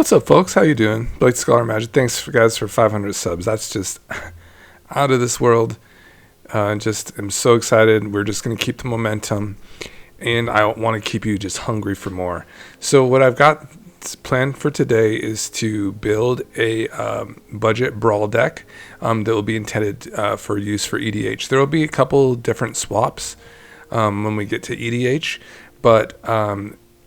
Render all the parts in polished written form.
What's up, folks? How you doing? Blake Scholar Magic. Thanks for guys for 500 subs. That's just out of this world. Just I'm so excited. We're just gonna keep the momentum, and I want to keep you just hungry for more. So what I've got planned for today is to build a budget Brawl deck that will be intended for use for EDH. There will be a couple different swaps when we get to EDH, but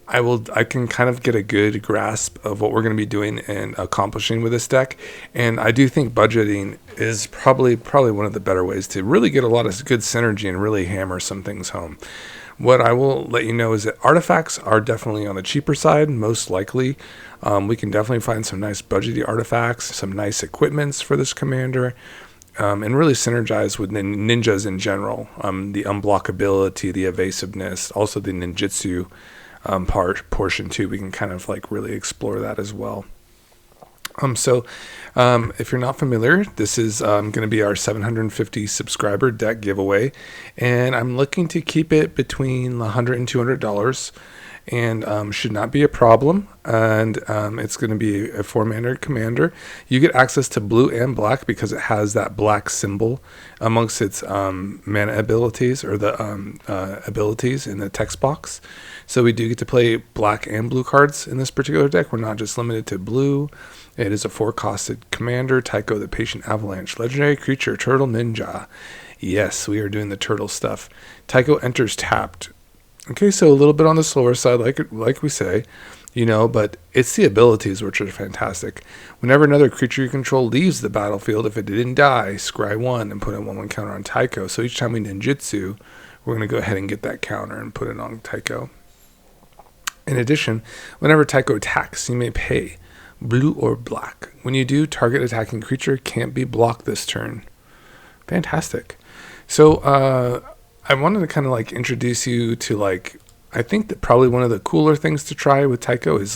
I can kind of get a good grasp of what we're going to be doing and accomplishing with this deck. And I do think budgeting is probably one of the better ways to really get a lot of good synergy and really hammer some things home. What I will let you know is that artifacts are definitely on the cheaper side, most likely. We can definitely find some nice budgety artifacts, some nice equipments for this commander, and really synergize with ninjas in general. The unblockability, the evasiveness, also the ninjutsu portion too. We can kind of like really explore that as well. If you're not familiar, this is going to be our 750 subscriber deck giveaway, and I'm looking to keep it between $100 and $200, and should not be a problem. And it's going to be a 4-mana commander. You get access to blue and black because it has that black symbol amongst its mana abilities, or the abilities in the text box. So we do get to play black and blue cards in this particular deck. We're not just limited to blue. It is a 4-costed commander, Taeko the Patient Avalanche, legendary creature, turtle ninja. Yes, we are doing the turtle stuff. Taeko enters tapped. Okay, so a little bit on the slower side, like we say, but it's the abilities which are fantastic. Whenever another creature you control leaves the battlefield, if it didn't die, scry 1 and put a 1/1 counter on Taeko. So each time we ninjutsu, we're going to go ahead and get that counter and put it on Taeko. In addition, whenever Taeko attacks, you may pay blue or black. When you do, target attacking creature can't be blocked this turn. Fantastic. So I wanted to kind of like introduce you to I think that probably one of the cooler things to try with Taeko is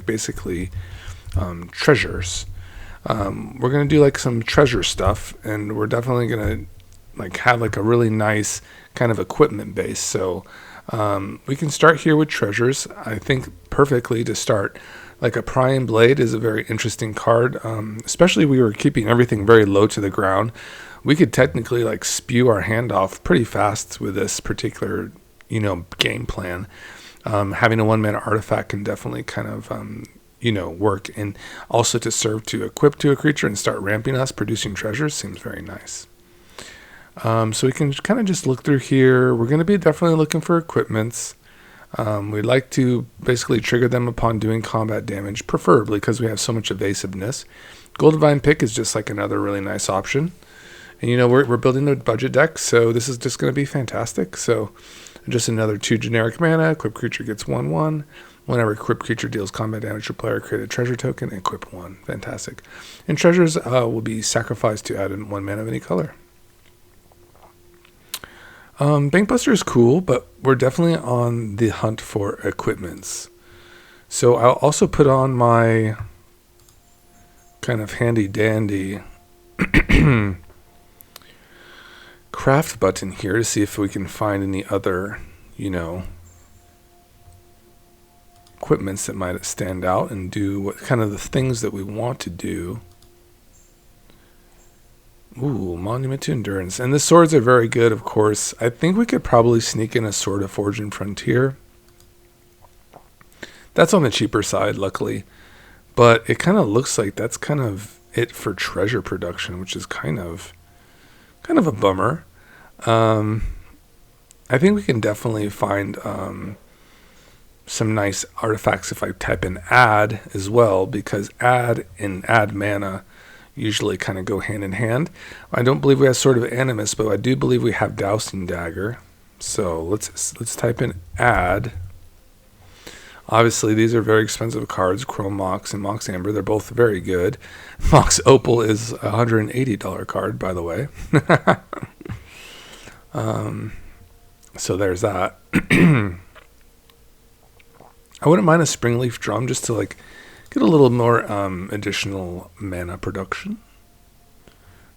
basically treasures. We're going to do some treasure stuff, and we're definitely going to have a really nice kind of equipment base. So we can start here with treasures. I think perfectly to start. A Prying Blade is a very interesting card, especially we were keeping everything very low to the ground. We could technically spew our hand off pretty fast with this particular, game plan. Having a 1-mana artifact can definitely kind of, work, and also to serve to equip to a creature and start ramping us, producing treasures seems very nice. So we can kind of just look through here. We're going to be definitely looking for equipments. We'd like to basically trigger them upon doing combat damage, preferably because we have so much evasiveness. Gold Divine Pick is just another really nice option. And we're building a budget deck, so this is just going to be fantastic. So just another 2 generic mana. Equip creature gets 1/1. Whenever equip creature deals combat damage to player, create a treasure token and equip 1. Fantastic. And treasures will be sacrificed to add in 1 mana of any color. Bankbuster is cool, but we're definitely on the hunt for equipments. So I'll also put on my kind of handy dandy craft button here to see if we can find any other, equipments that might stand out and do what kind of the things that we want to do. Ooh, Monument to Endurance. And the swords are very good, of course. I think we could probably sneak in a Sword of Fortune Frontier. That's on the cheaper side, luckily. But it kind of looks like that's kind of it for treasure production, which is kind of a bummer. I think we can definitely find some nice artifacts if I type in add as well, because add and add mana usually kind of go hand in hand. I don't believe we have Sword of Animus, but I do believe we have Dousing Dagger. So let's type in add. Obviously, these are very expensive cards, Chrome Mox and Mox Amber. They're both very good. Mox Opal is a $180 card, by the way. So there's that. I wouldn't mind a Springleaf Drum just to get a little more additional mana production.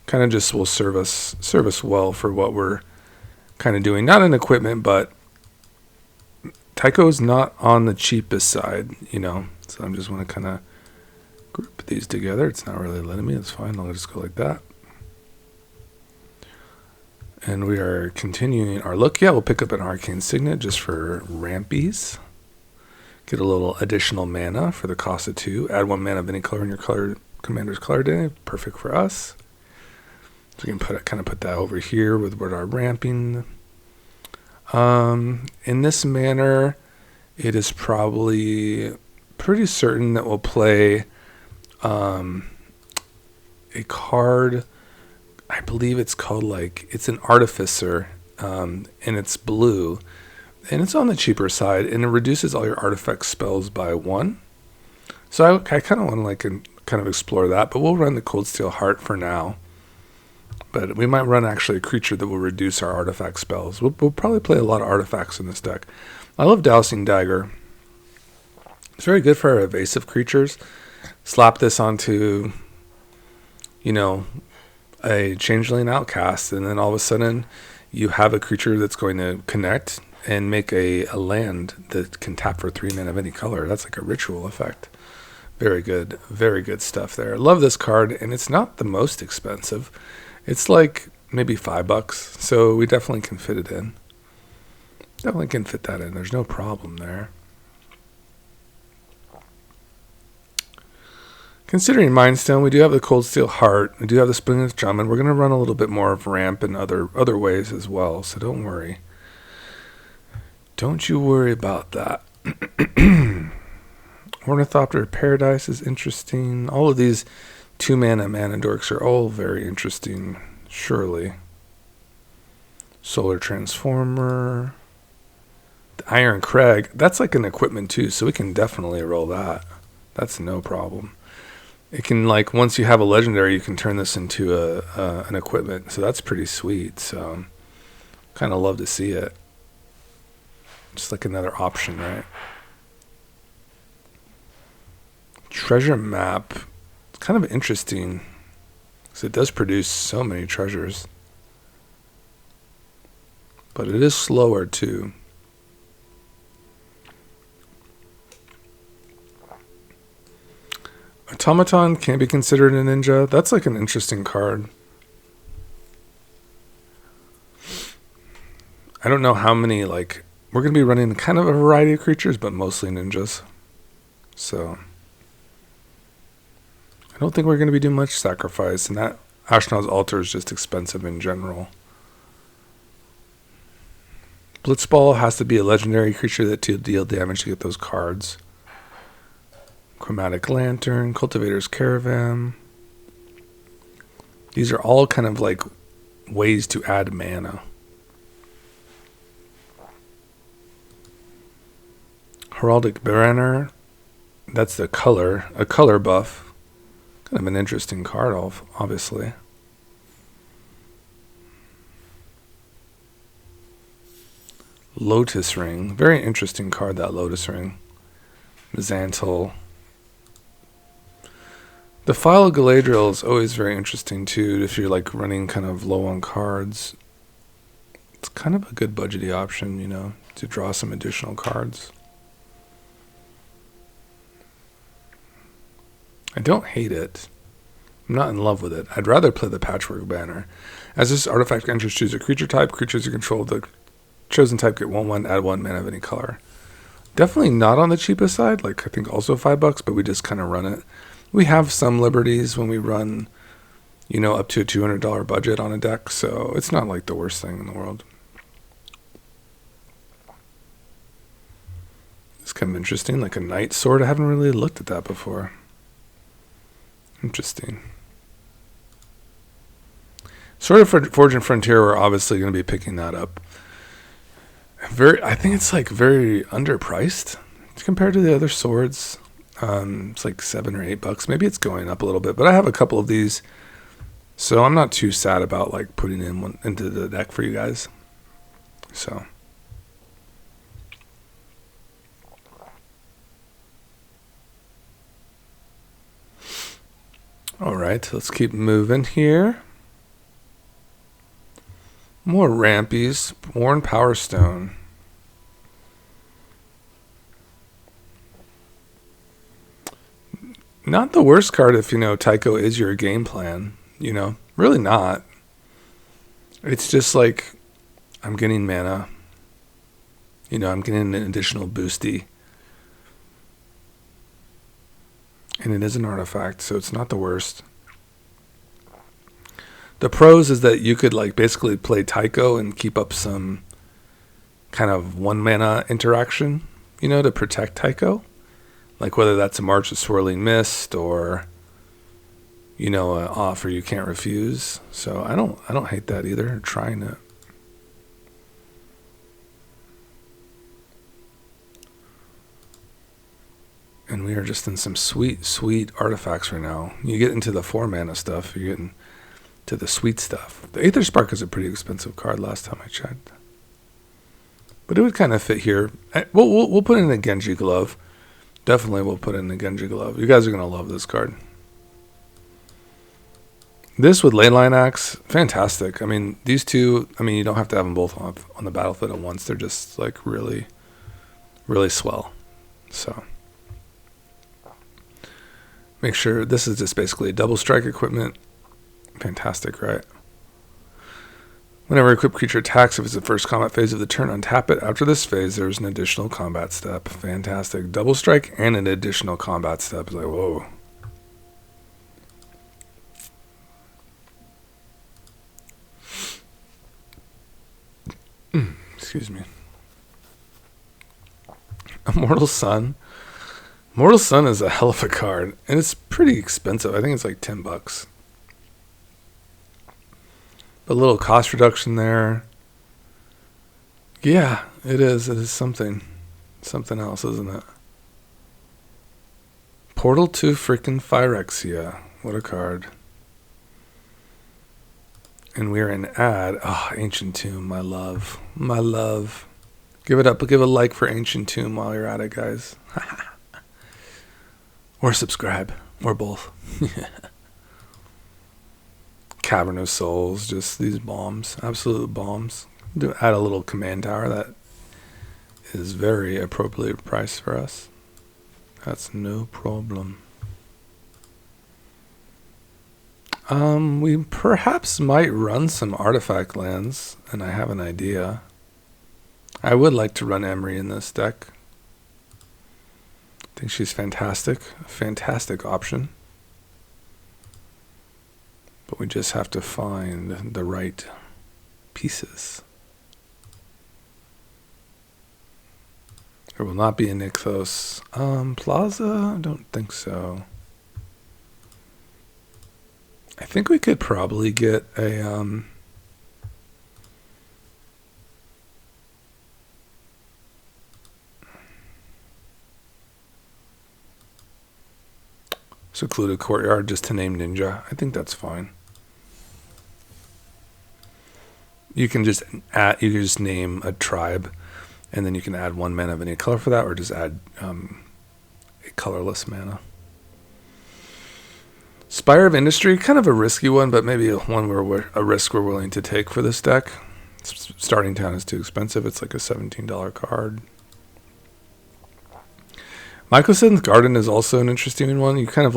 Kind of just will serve us well for what we're kind of doing. Not in equipment, but Taeko is not on the cheapest side, so I just want to kind of Group these together. It's not really letting me. It's fine. I'll just go like that. And we are continuing our look. Yeah, we'll pick up an Arcane Signet just for rampies. Get a little additional mana for the cost of 2. Add 1 mana of any color in your commander's color day. Perfect for us. So we can kind of put that over here with our ramping. In this manner, it is probably pretty certain that we'll play a card. I believe it's called it's an Artificer, and it's blue, and it's on the cheaper side, and it reduces all your artifact spells by 1. So I kind of want to kind of explore that, but we'll run the Cold Steel Heart for now. But we might run actually a creature that will reduce our artifact spells. We'll probably play a lot of artifacts in this deck. I love Dowsing Dagger. It's very good for our evasive creatures. Slap this onto, a Changeling Outcast, and then all of a sudden you have a creature that's going to connect and make a land that can tap for 3 mana of any color. That's like a ritual effect. Very good stuff there. Love this card, and it's not the most expensive. It's like maybe $5, so we definitely can fit it in. Definitely can fit that in. There's no problem there. Considering Mindstone, we do have the Cold Steel Heart. We do have the Splingless Drum, and we're going to run a little bit more of ramp in other ways as well, so don't worry. Don't you worry about that. Ornithopter Paradise is interesting. All of these 2-mana mana dorks are all very interesting, surely. Solar Transformer. The Iron Crag. That's like an equipment too, so we can definitely roll that. That's no problem. It can, once you have a legendary, you can turn this into an equipment. So that's pretty sweet. So kind of love to see it. Just like another option, right? Treasure Map. It's kind of interesting because it does produce so many treasures. But it is slower too. Automaton can't be considered a ninja. That's like an interesting card. I don't know how many, we're going to be running kind of a variety of creatures, but mostly ninjas. So I don't think we're going to be doing much sacrifice, and that Ashnod's Altar is just expensive in general. Blitzball has to be a legendary creature that deal damage to get those cards. Chromatic Lantern, Cultivator's Caravan. These are all kind of ways to add mana. Heraldic Banner. That's a color buff. Kind of an interesting card, obviously. Lotus Ring. Very interesting card, that Lotus Ring. Mizantil. The File of Galadriel is always very interesting too if you're running kind of low on cards. It's kind of a good budgety option, to draw some additional cards. I don't hate it. I'm not in love with it. I'd rather play the Patchwork Banner. As this artifact enters, choose a creature type. Creatures you control of the chosen type get 1/1, add 1 mana of any color. Definitely not on the cheapest side. I think also $5, but we just kind of run it. We have some liberties when we run, up to a $200 budget on a deck, so it's not the worst thing in the world. It's kind of interesting, a Night Sword. I haven't really looked at that before. Interesting. Sword of Fortune Frontier, we're obviously going to be picking that up. I think it's very underpriced compared to the other swords. It's $7 or $8. Maybe it's going up a little bit, but I have a couple of these, so I'm not too sad about putting in into the deck for you guys. So all right, let's keep moving here. More rampies. Worn Power Stone. Not the worst card if, Taeko is your game plan. Really not. It's just like, I'm getting mana. I'm getting an additional boosty. And it is an artifact, so it's not the worst. The pros is that you could basically play Taeko and keep up some kind of 1 mana interaction, to protect Taeko. Whether that's a March of Swirling Mist or, an offer you can't refuse. So I don't hate that either, trying it. And we are just in some sweet, sweet artifacts right now. You get into the 4 mana stuff, you're getting to the sweet stuff. The Aether Spark is a pretty expensive card last time I checked. But it would kind of fit here. We'll put in a Genji Glove. Definitely we'll put in the Genji Glove. You guys are going to love this card. This with Leyline Axe, fantastic. I mean, these two, you don't have to have them both on the battlefield at once. They're just really, really swell. So make sure this is just basically double strike equipment. Fantastic, right? Whenever equipped creature attacks, if it's the first combat phase of the turn, untap it. After this phase, there's an additional combat step. Fantastic. Double strike and an additional combat step. It's like, whoa. Excuse me. Immortal Sun. Immortal Sun is a hell of a card, and it's pretty expensive. I think it's like $10. A little cost reduction there. Yeah, it is. It is something else, isn't it? Portal to freaking Phyrexia. What a card. And we're in ad. Oh, Ancient Tomb, my love. My love. Give it up. Give a like for Ancient Tomb while you're at it, guys. Or subscribe. Or both. Cavern of Souls, just these bombs, absolute bombs. Add a little command tower that is very appropriately priced for us. That's no problem. We perhaps might run some artifact lands, and I have an idea. I would like to run Emery in this deck. I think she's fantastic, a fantastic option. But we just have to find the right pieces. There will not be a Nykthos. Plaza? I don't think so. I think we could probably get a Secluded Courtyard just to name Ninja. I think that's fine. You can just name a tribe, and then you can add 1 mana of any color for that, or just add a colorless mana. Spire of Industry, kind of a risky one, but maybe a risk we're willing to take for this deck. Starting Town is too expensive. It's like a $17 card. Mycosid's Garden is also an interesting one. You kind of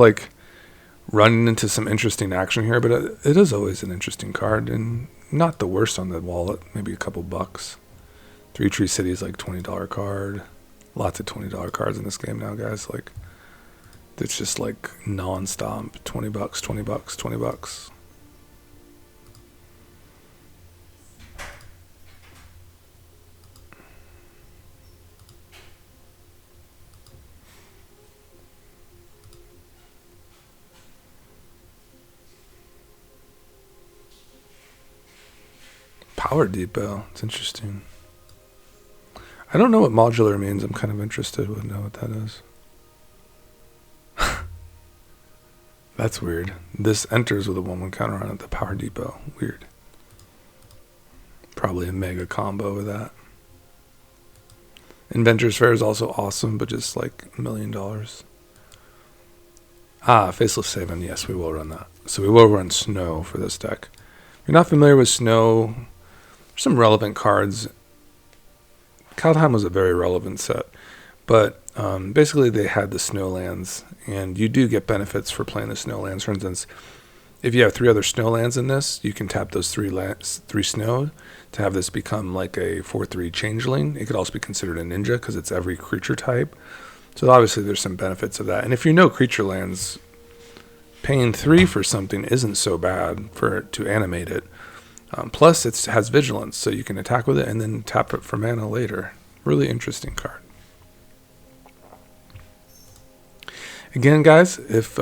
run into some interesting action here, but it is always an interesting card, and not the worst on the wallet. Maybe a couple bucks. 3 Tree City is like $20 card. Lots of $20 cards in this game now, guys. It's just non-stop. $20, $20, $20. Power Depot. It's interesting. I don't know what modular means. I'm kind of interested to know what that is. That's weird. This enters with a 1/1 counter on it. The Power Depot. Weird. Probably a mega combo with that. Inventors Fair is also awesome, but just $1 million. Faceless Haven. Yes, we will run that. So we will run Snow for this deck. If you're not familiar with Snow, there's some relevant cards. Kaldheim was a very relevant set, but Basically, they had the snowlands, and you do get benefits for playing the snowlands. For instance, if you have 3 other snowlands in this, you can tap those 3 snow to have this become like a 4/3 changeling. It could also be considered a ninja because it's every creature type. So obviously there's some benefits of that. And if you know creature lands, paying 3 for something isn't so bad to animate it. Plus it has vigilance, so you can attack with it and then tap it for mana later. Really interesting card. Again, guys, if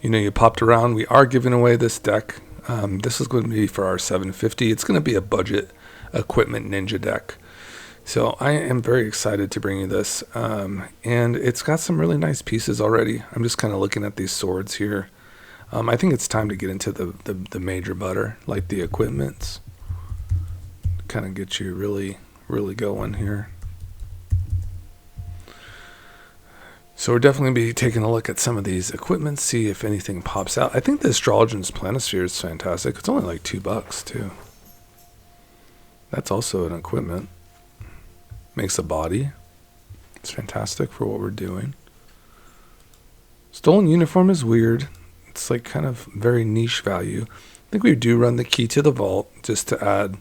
you popped around, we are giving away this deck. This is going to be for our 750. It's going to be a budget equipment ninja deck. So I am very excited to bring you this. And it's got some really nice pieces already. I'm just kind of looking at these swords here. I think it's time to get into the major butter, like the equipments. Kind of get you really, really going here. So we're definitely be taking a look at some of these equipment, see if anything pops out. I think the Astrologian's Planisphere is fantastic. It's only like $2 too. That's also an equipment. Makes a body. It's fantastic for what we're doing. Stolen Uniform is weird. It's like kind of very niche value. I think we do run the Key to the Vault just to add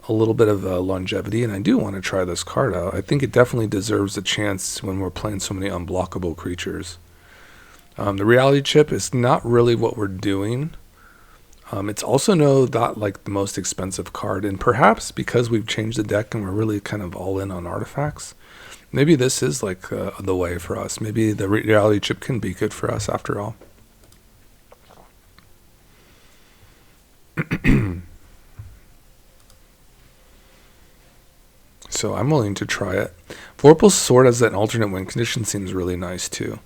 a little bit of longevity, and I do want to try this card out. I think it definitely deserves a chance when we're playing so many unblockable creatures. The reality chip is not really what we're doing. It's also not like the most expensive card, and perhaps because we've changed the deck and we're really kind of all in on artifacts, maybe this is like the way for us. Maybe the reality chip can be good for us after all. So I'm willing to try it. Vorpal's Sword as an alternate win condition seems really nice too,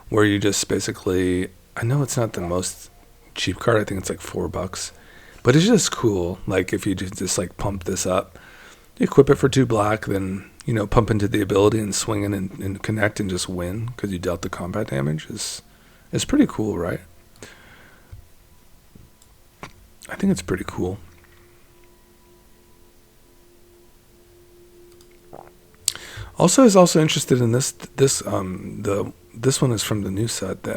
where you just basically, I know it's not the most cheap card, I think it's like $4, but it's just cool. Like if you just like pump this up, you equip it for 2 black, then pump into the ability and swing in and connect and just win because you dealt the combat damage is pretty cool, right? I think it's pretty cool. Also is also interested in this one is from the new set, the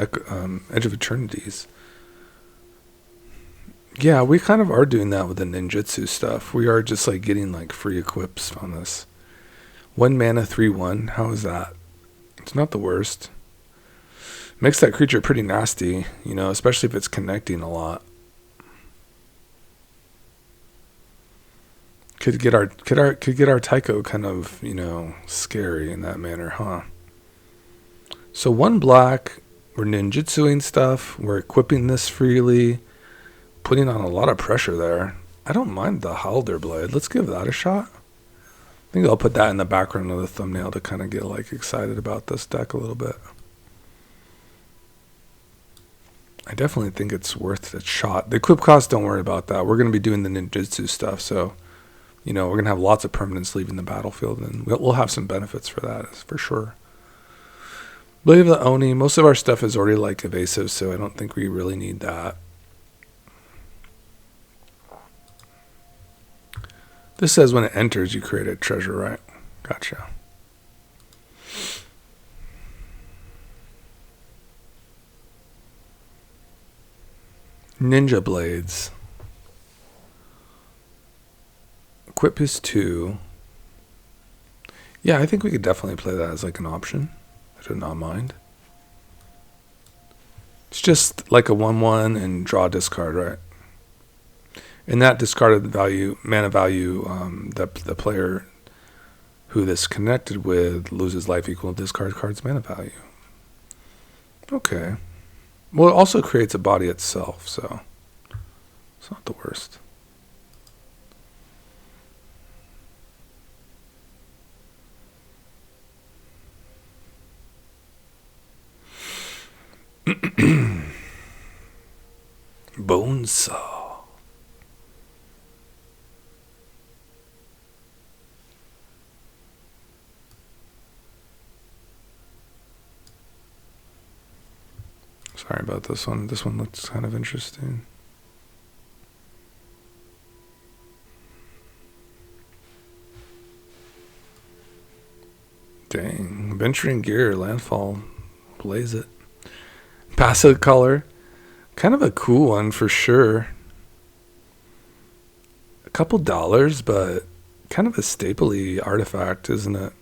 Edge of Eternities. Yeah, we kind of are doing that with the ninjutsu stuff. We are just like getting like free equips on this. 1 mana 3/1. How is that? It's not the worst. Makes that creature pretty nasty, especially if it's connecting a lot. Could get our Taeko kind of, scary in that manner, huh? So 1 black, we're ninjutsuing stuff, we're equipping this freely, putting on a lot of pressure there. I don't mind the Halder Blade. Let's give that a shot. I think I'll put that in the background of the thumbnail to kind of get like excited about this deck a little bit. I definitely think it's worth a shot. The equip cost, don't worry about that. We're going to be doing the ninjutsu stuff, so we're going to have lots of permanents leaving the battlefield, and we'll have some benefits for that, for sure. Blade of the Oni, most of our stuff is already like evasive, so I don't think we really need that. This says when it enters, you create a treasure, right? Gotcha. Ninja Blades. Equip is 2. Yeah, I think we could definitely play that as like an option. I do not mind. It's just like a 1/1 and draw discard, right? And that discarded mana value, the player who this connected with loses life equal to discard card's mana value. Okay. Well, it also creates a body itself, so it's not the worst. Bonesaw. Sorry about this one. This one looks kind of interesting. Dang. Venturing Gear, Landfall, blaze it. Passive Color, kind of a cool one for sure. A couple dollars, but kind of a staple-y artifact, isn't it?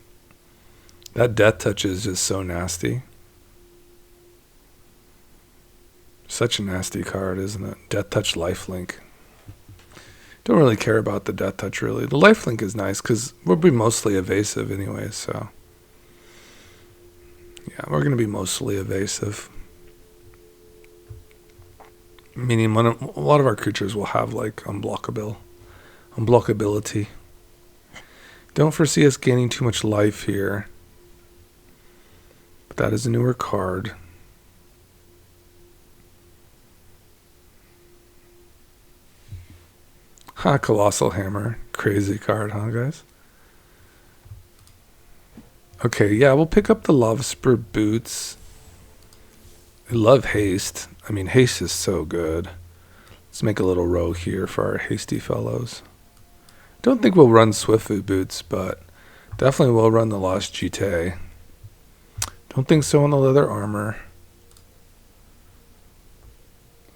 That Death Touch is just so nasty. Such a nasty card, isn't it? Death Touch Lifelink. Don't really care about the Death Touch, really. The Lifelink is nice because we'll be mostly evasive anyway, so. Yeah, we're going to be mostly evasive. Meaning a lot of our creatures will have, like, unblockability. Don't foresee us gaining too much life here. But that is a newer card. Colossal Hammer. Crazy card, huh, guys? Okay, yeah, we'll pick up the Lava Spur Boots. I love Haste. I mean, Haste is so good. Let's make a little row here for our hasty fellows. Don't think we'll run Swiftfoot Boots, but definitely we'll run the Lost GT. Don't think so on the Leather Armor.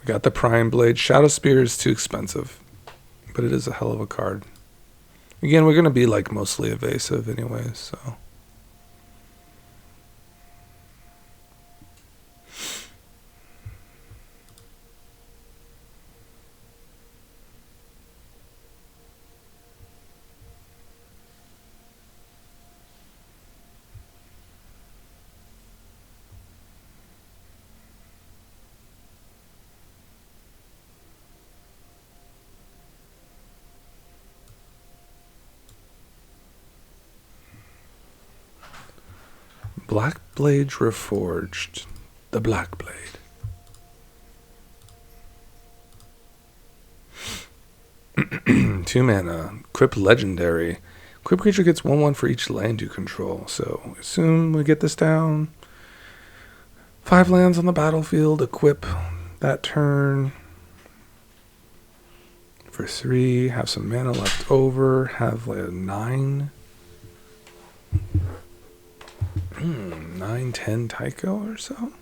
We got the Prime Blade. Shadow Spear is too expensive, but it is a hell of a card. Again, we're going to be like mostly evasive anyway, so. Black Blade Reforged. The Black Blade. Two mana. Equip Legendary. Equip creature gets 1/1 for each land you control. So assume we get this down. 5 lands on the battlefield. Equip that turn. For 3. Have some mana left over. Have like a 9. 9/10 Taeko or so.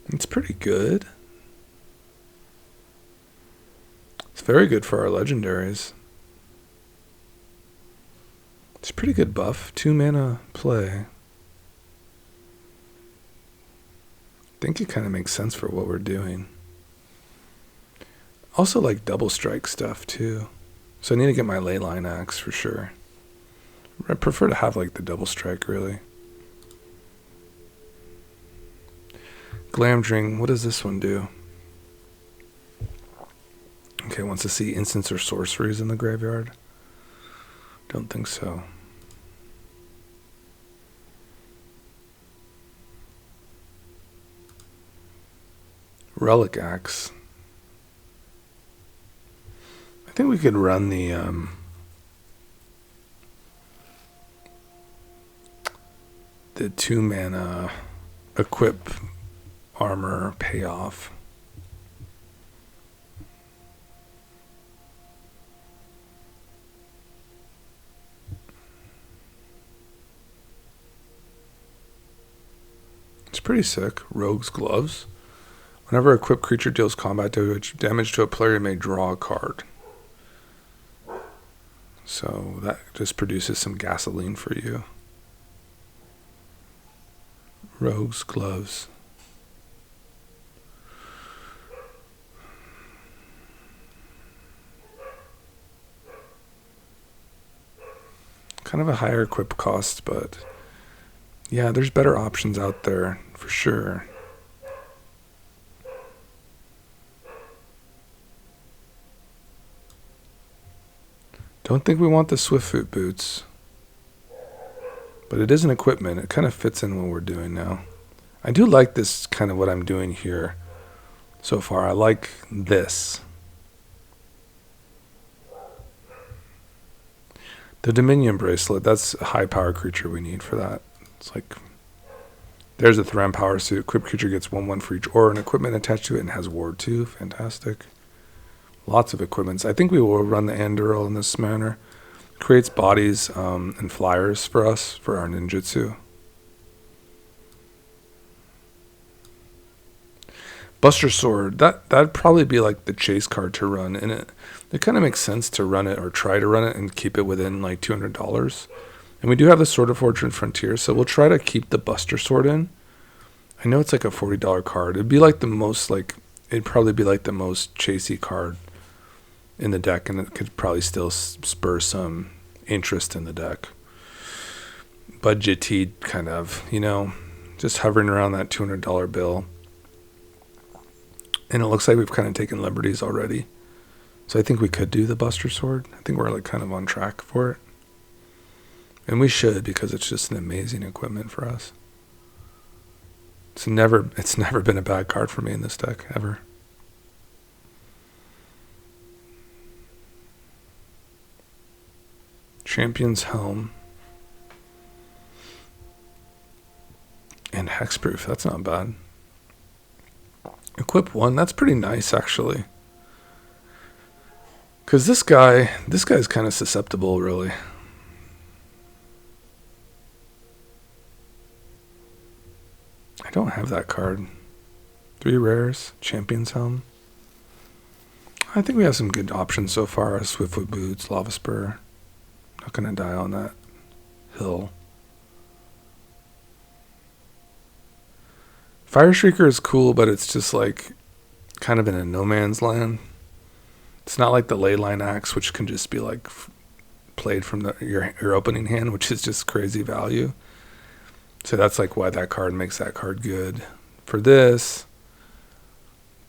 It's pretty good. It's very good for our legendaries. It's pretty good buff. 2 mana play. I think it kind of makes sense for what we're doing. Also like double strike stuff too. So I need to get my Leyline Axe for sure. I prefer to have like the double strike really. Glamdring, what does this one do? Okay, wants to see instants or sorceries in the graveyard. Don't think so. Relic Axe. I think we could run the 2 mana equip armor payoff. It's pretty sick. Rogue's Gloves. Whenever a equipped creature deals combat damage to a player, you may draw a card. So that just produces some gasoline for you. Rogue's Gloves. Kind of a higher equip cost, but yeah, there's better options out there for sure. Don't think we want the Swiftfoot Boots. But it is an equipment. It kind of fits in what we're doing now. I do like this kind of what I'm doing here so far. I like this. The Dominion Bracelet, that's a high power creature we need for that. It's like, there's a Thram Power Suit. Equipped creature gets 1/1 for each aura and equipment attached to it and has Ward 2. Fantastic. Lots of equipments. I think we will run the Anduril in this manner. Creates bodies and flyers for us for our ninjutsu. Buster Sword, that'd probably be like the chase card to run, and it kind of makes sense to run it or try to run it and keep it within like $200. And we do have the Sword of Fortune Frontier, so we'll try to keep the Buster Sword in. I know it's like a $40 card. It'd be like it'd probably be like the most chasey card in the deck, and it could probably still spur some interest in the deck. Budgeted kind of, just hovering around that $200 bill. And it looks like we've kind of taken liberties already. So I think we could do the Buster Sword. I think we're like kind of on track for it. And we should, because it's just an amazing equipment for us. It's never been a bad card for me in this deck, ever. Champion's Helm. And Hexproof, that's not bad. Equip 1, that's pretty nice actually. Because this guy's kind of susceptible, really. I don't have that card. 3 rares, Champion's Helm. I think we have some good options so far. Swiftfoot Boots, Lava Spur. Not going to die on that hill. Fire Shrieker is cool, but it's just like kind of in a no man's land. It's not like the Leyline Axe, which can just be like played from your opening hand, which is just crazy value. So that's like why that card makes that card good. For this,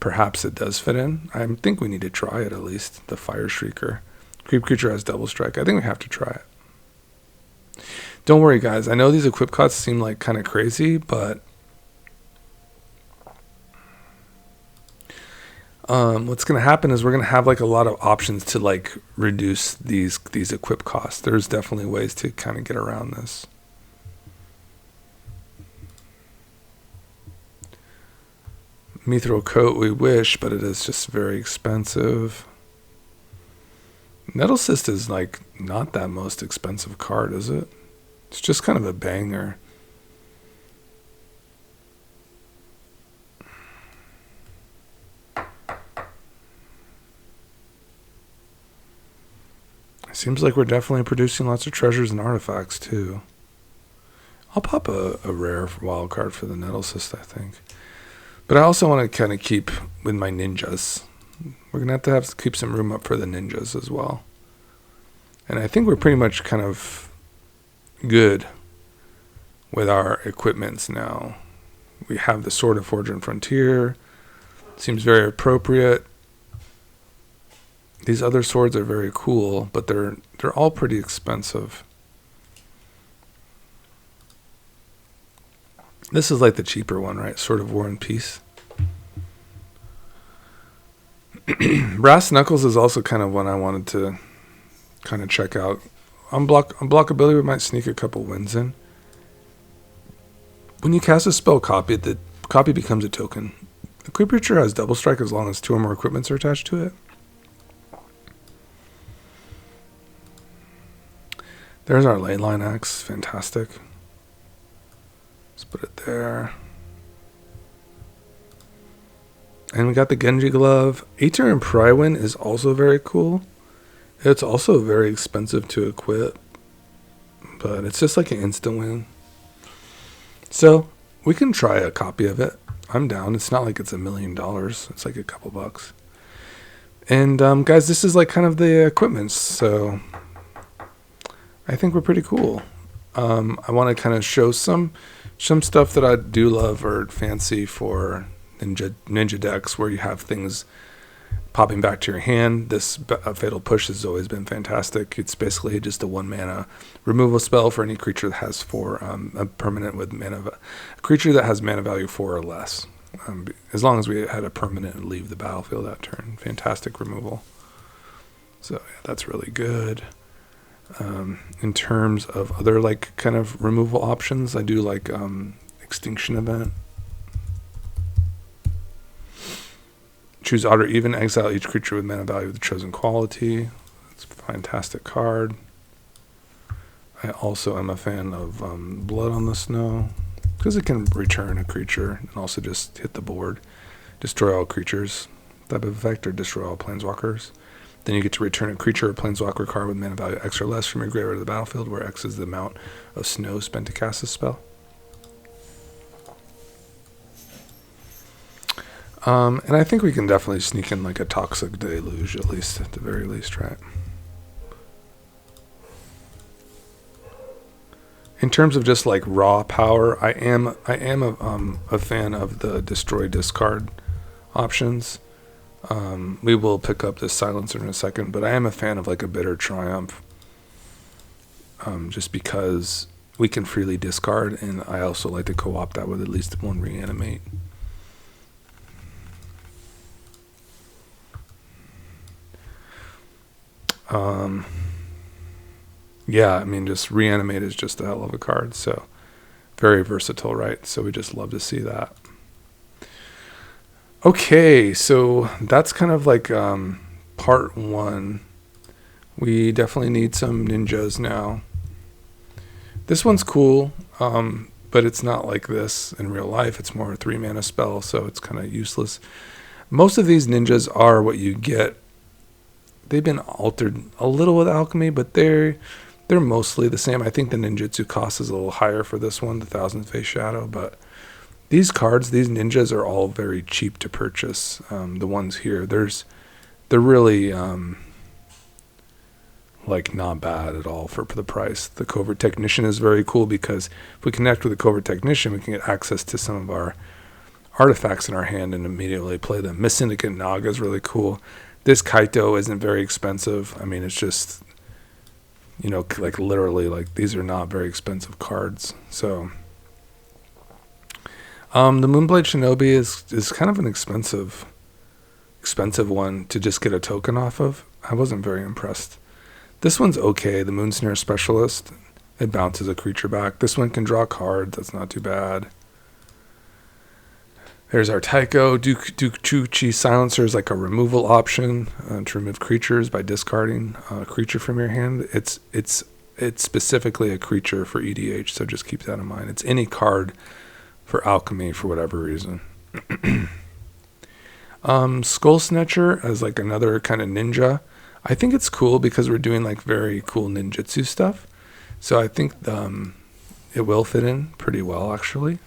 perhaps it does fit in. I think we need to try it at least. The Fire Shrieker. Creep Creature has double strike. I think we have to try it. Don't worry, guys. I know these equip costs seem like kind of crazy, but what's going to happen is we're going to have like a lot of options to like reduce these equip costs. There's definitely ways to kind of get around this. Mithril Coat, we wish, but it is just very expensive. Nettle Cyst is like not that most expensive card, is it? It's just kind of a banger. Seems like we're definitely producing lots of treasures and artifacts too. I'll pop a rare wild card for the Nettle Cyst, I think. But I also want to kind of keep with my ninjas. We're going to have to keep some room up for the ninjas as well. And I think we're pretty much kind of good with our equipments now. We have the Sword of Fortune Frontier. Seems very appropriate. These other swords are very cool, but they're all pretty expensive. This is like the cheaper one, right? Sword of War and Peace. Brass Knuckles is also kind of one I wanted to kind of check out. Unblockability, we might sneak a couple wins in. When you cast a spell copy, the copy becomes a token. The creature has double strike as long as 2 or more equipments are attached to it. There's our Leyline Axe, fantastic. Let's put it there. And we got the Genji Glove. Aether and Prywin is also very cool. It's also very expensive to equip, but it's just like an instant win. So we can try a copy of it. I'm down. It's not like it's $1 million. It's like a couple bucks. And guys, this is like kind of the equipment. So I think we're pretty cool. I want to kind of show some stuff that I do love or fancy for ninja decks, where you have things popping back to your hand. This Fatal Push has always been fantastic. It's basically just a 1 mana removal spell for any creature that has 4 a permanent with a creature that has mana value 4 or less. As long as we had a permanent leave the battlefield that turn. Fantastic removal. So yeah, that's really good. In terms of other like kind of removal options, I do like Extinction Event. Choose odd or even, exile each creature with mana value of the chosen quality. It's a fantastic card. I also am a fan of Blood on the Snow, because it can return a creature and also just hit the board. Destroy all creatures type of effect, or destroy all planeswalkers. Then you get to return a creature or planeswalker card with mana value X or less from your graveyard to the battlefield, where X is the amount of snow spent to cast this spell. And I think we can definitely sneak in like a Toxic Deluge, at least, at the very least, right? In terms of just like raw power, I am a fan of the destroy discard options. We will pick up this silencer in a second, but I am a fan of like a Bitter Triumph, just because we can freely discard, and I also like to co-opt that with at least one reanimate. Yeah, I mean, just reanimate is just a hell of a card, so very versatile, right? So we just love to see that. Okay, so that's kind of like part one. We definitely need some ninjas now. This one's cool, but it's not like this in real life. It's more a 3-mana spell, so it's kind of useless. Most of these ninjas are what you get. They've been altered a little with alchemy, but they're mostly the same. I think the ninjutsu cost is a little higher for this one, the Thousand Face Shadow, but these cards, these ninjas, are all very cheap to purchase. The ones here, they're really like not bad at all for the price. The Covert Technician is very cool, because if we connect with the Covert Technician, we can get access to some of our artifacts in our hand and immediately play them. Miss Syndicate Naga is really cool. This Kaito isn't very expensive. I mean, it's just, you know, like literally, like these are not very expensive cards. So the Moonblade Shinobi is kind of an expensive one to just get a token off of. I wasn't very impressed. This one's okay. The Moonsnare Specialist, it bounces a creature back. This one can draw cards. That's not too bad. There's our Taeko. Duchuchi Silencer is like a removal option to remove creatures by discarding a creature from your hand. It's specifically a creature for EDH, so just keep that in mind. It's any card for alchemy for whatever reason. Skull Snatcher as like another kind of ninja. I think it's cool because we're doing like very cool ninjutsu stuff. So I think it will fit in pretty well, actually.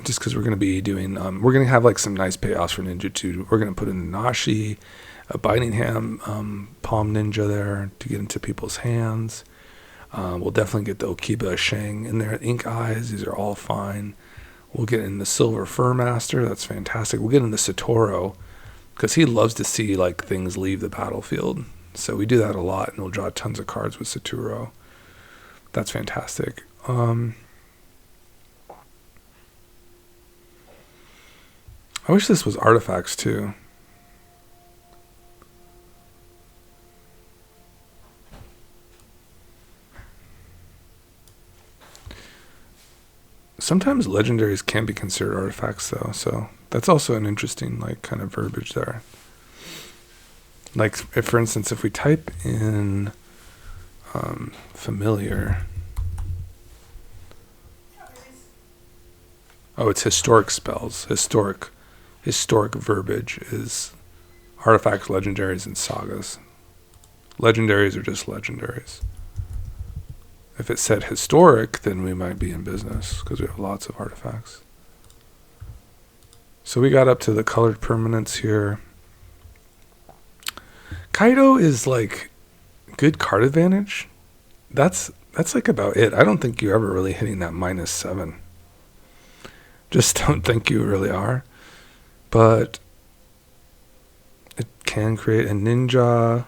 Just because we're going to be doing, we're going to have like some nice payoffs for ninjutsu. We're going to put in Nashi, a Biting Hand, Palm Ninja there to get into people's hands. We'll definitely get the Okiba Shang in there. Ink Eyes, these are all fine. We'll get in the Silver Fur Master. That's fantastic. We'll get in the Satoru, because he loves to see like things leave the battlefield. So we do that a lot, and we'll draw tons of cards with Satoru. That's fantastic. I wish this was artifacts too. Sometimes legendaries can be considered artifacts though, so that's also an interesting like kind of verbiage there. Like if, for instance, if we type in familiar, oh, it's historic spells. Historic verbiage is artifacts, legendaries, and sagas. Legendaries are just legendaries. If it said historic, then we might be in business, because we have lots of artifacts. So we got up to the colored permanents here. Kaido is like good card advantage. That's like about it. I don't think you're ever really hitting that -7. Just don't think you really are. But it can create a ninja,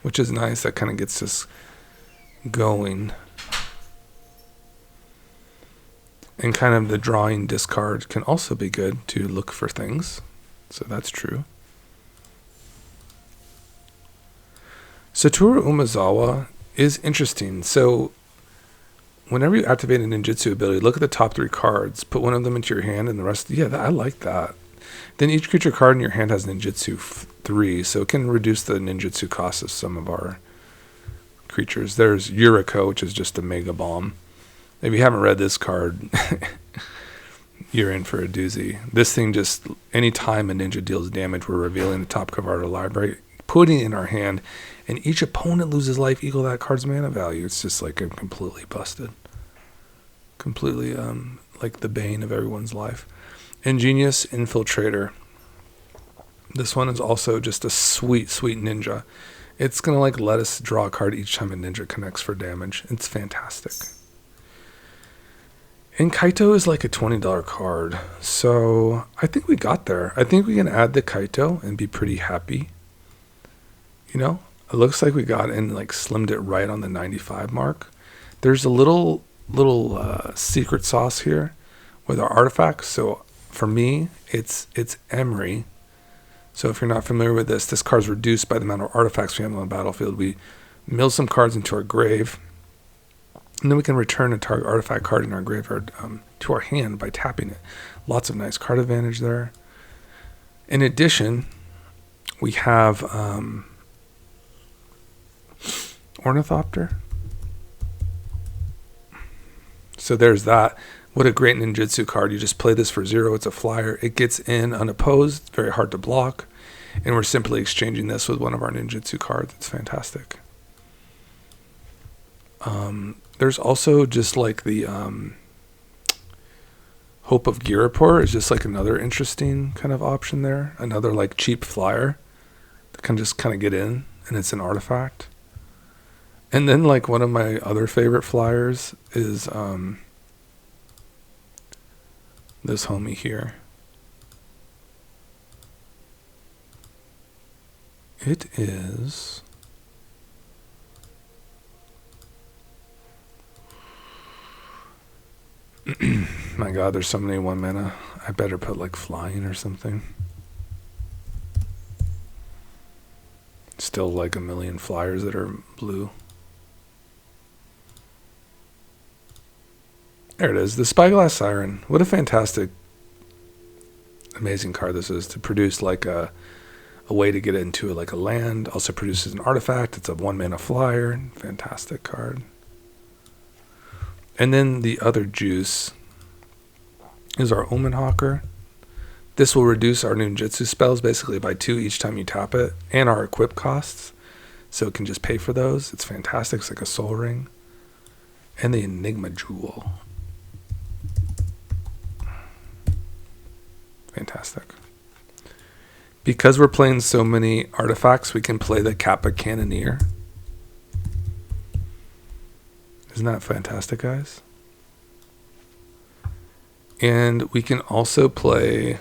which is nice. That kind of gets us going. And kind of the drawing discard can also be good to look for things. So that's true. Satoru Umezawa is interesting. So whenever you activate a ninjutsu ability, look at the top 3 cards, put one of them into your hand, and the rest, I like that. Then each creature card in your hand has ninjutsu 3, so it can reduce the ninjutsu cost of some of our creatures. There's Yuriko, which is just a mega bomb. If you haven't read this card, you're in for a doozy. This thing just, anytime a ninja deals damage, we're revealing the top cover of our library, putting it in our hand, and each opponent loses life equal to that card's mana value. It's just like a completely busted. Completely like the bane of everyone's life. Ingenious Infiltrator. This one is also just a sweet, sweet ninja. It's going to like let us draw a card each time a ninja connects for damage. It's fantastic. And Kaito is like a $20 card. So I think we got there. I think we can add the Kaito and be pretty happy. You know, it looks like we got in, like slimmed it right on the 95 mark. There's a little secret sauce here with our artifacts. So for me, it's Emery. So if you're not familiar with this card's reduced by the amount of artifacts we have on the battlefield. We mill some cards into our grave, and then we can return a target artifact card in our graveyard to our hand by tapping it. Lots of nice card advantage there. In addition, we have Ornithopter. So there's that. What a great ninjutsu card. You just play this for 0. It's a flyer. It gets in unopposed. Very hard to block. And we're simply exchanging this with one of our ninjutsu cards. It's fantastic. There's also just like the Hope of Girapur is just like another interesting kind of option there. Another like cheap flyer that can just kind of get in, and it's an artifact. And then like one of my other favorite flyers is this homie here. It is my god, there's so many 1 mana. I better put like flying or something. Still like a million flyers that are blue. There it is, the Spyglass Siren. What a fantastic, amazing card this is to produce like a way to get into like a land. Also produces an artifact. It's a 1 mana flyer. Fantastic card. And then the other juice is our Omen Hawker. This will reduce our ninjutsu spells basically by 2 each time you tap it, and our equip costs. So it can just pay for those. It's fantastic. It's like a soul ring. And the Enigma Jewel. Fantastic. Because we're playing so many artifacts, we can play the Kappa Cannoneer. Isn't that fantastic, guys? And we can also play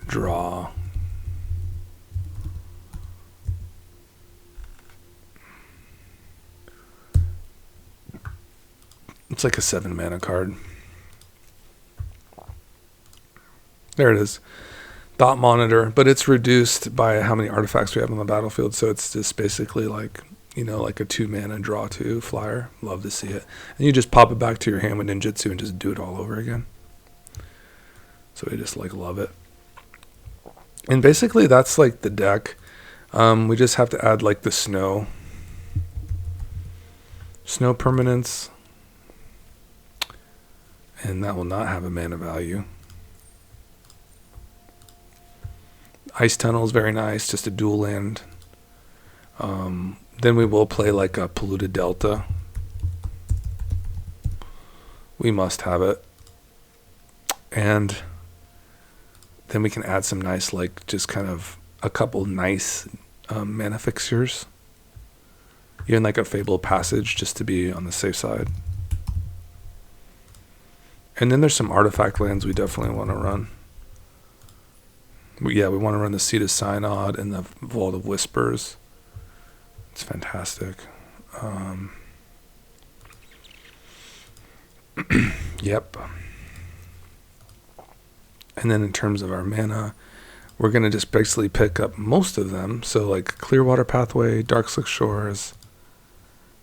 draw. It's like a 7 mana card. There it is. Thought Monitor, but it's reduced by how many artifacts we have on the battlefield, so it's just basically like, you know, like a 2 mana draw 2 flyer. Love to see it. And you just pop it back to your hand with ninjutsu and just do it all over again. So we just like love it. And basically that's like the deck. We just have to add like the snow permanence, and that will not have a mana value. Ice Tunnel is very nice, just a dual land. Then we will play like a Polluted Delta. We must have it. And then we can add some nice, like just kind of a couple nice mana fixtures. Even like a Fabled Passage just to be on the safe side. And then there's some artifact lands we definitely want to run. We want to run the Seat of Synod and the Vault of Whispers. It's fantastic. Yep. And then in terms of our mana, we're going to just basically pick up most of them. So like Clearwater Pathway, Darkslick Shores.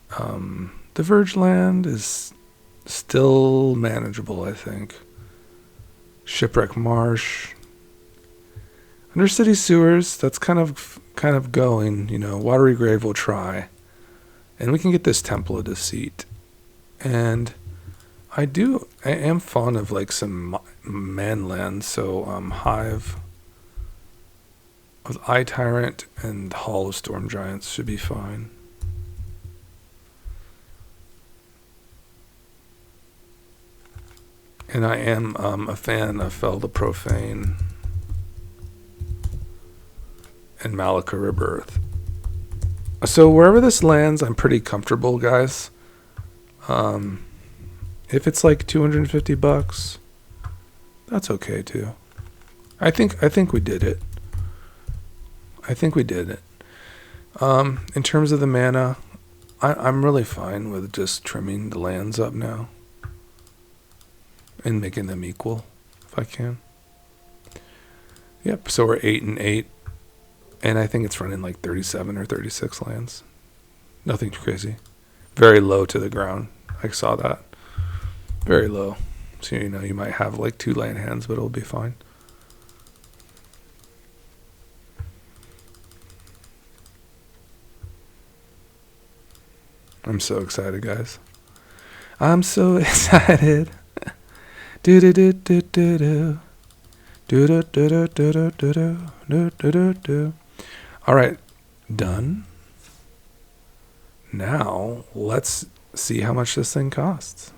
The Verge Land is still manageable, I think. Shipwreck Marsh. Undercity Sewers, that's kind of kind of going, Watery Grave will try. And we can get this Temple of Deceit. And I am fond of like some manland, so Hive with Eye Tyrant and Hall of Storm Giants should be fine. And I am a fan of Fel the Profane and Malika Rebirth. So wherever this lands, I'm pretty comfortable, guys. If it's like $250, that's okay too. I think we did it. In terms of the mana, I'm really fine with just trimming the lands up now and making them equal if I can. Yep, so we're 8 and 8. And I think it's running like 37 or 36 lands. Nothing too crazy. Very low to the ground. I saw that. Very low. So, you might have like 2 land hands, but it'll be fine. I'm so excited, guys. I'm so excited. Do do do do do do. Do do do do do do do do do do do. All right, done. Now, let's see how much this thing costs.